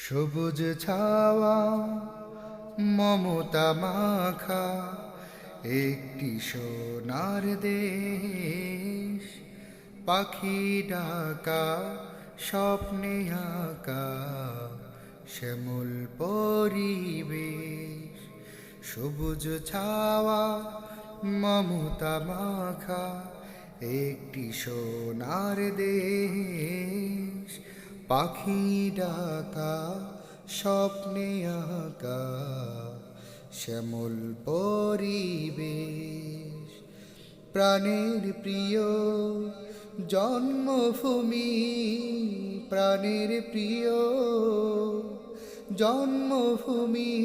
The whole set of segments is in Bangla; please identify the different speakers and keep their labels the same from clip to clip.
Speaker 1: সবুজ ছাওয়া মমতা মাখা একটি সোনার দেশ, পাখি ডাকা স্বপ্নে আঁকা শ্যামল পরিবেশ। সবুজ ছাওয়া মমতা মাখা একটি সোনার দেশ, পাখি ডাকা স্বপ্নে আঁকা শ্যামল পরিবেশ। প্রাণের প্রিয় জন্মভূমি, প্রাণের প্রিয় জন্মভূমি,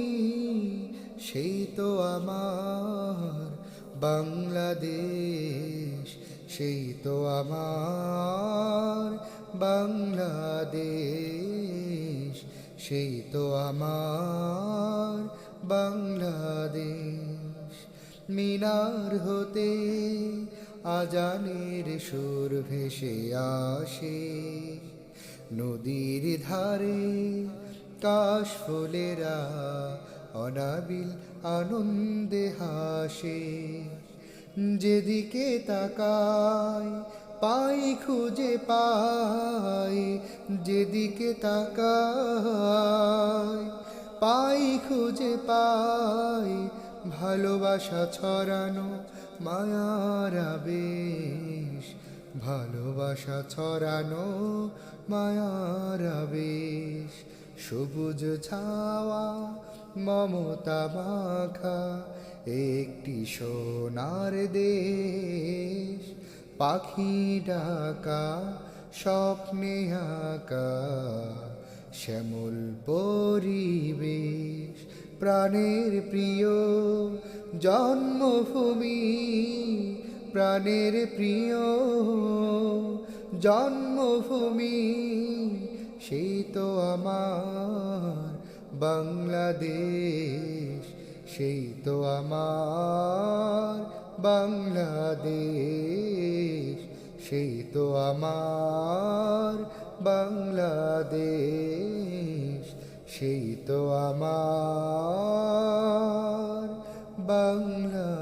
Speaker 1: সেই তো আমার বাংলাদেশ, সেই তো আমার বাংলাদেশ, সেই তো আমার বাংলাদেশ। মিনার হতে আজানের সুর ভেসে আসে, নদীর ধারে কাশফুলেরা অনাবিল আনন্দে হাসে। যেদিকে তাকাই পাই খুঁজে পাই, যেদিকে তাকাই পাই খুঁজে পাই, ভালোবাসা ছড়ানো মায়ার আবেশ, ভালোবাসা ছড়ানো মায়ার আবেশ। সবুজ ছাওয়া মমতা মাখা একটি সোনার দেশ, পাখি ডাকা স্বপ্নে আঁকা শ্যামল পরিবেশ। প্রাণের প্রিয় জন্মভূমি, প্রাণের প্রিয় জন্মভূমি, সেই তো আমার বাংলাদেশ, সেই তো আমার বাংলাদেশ, সেই তো আমার বাংলাদেশ, সেই তো আমার বাংলাদেশ।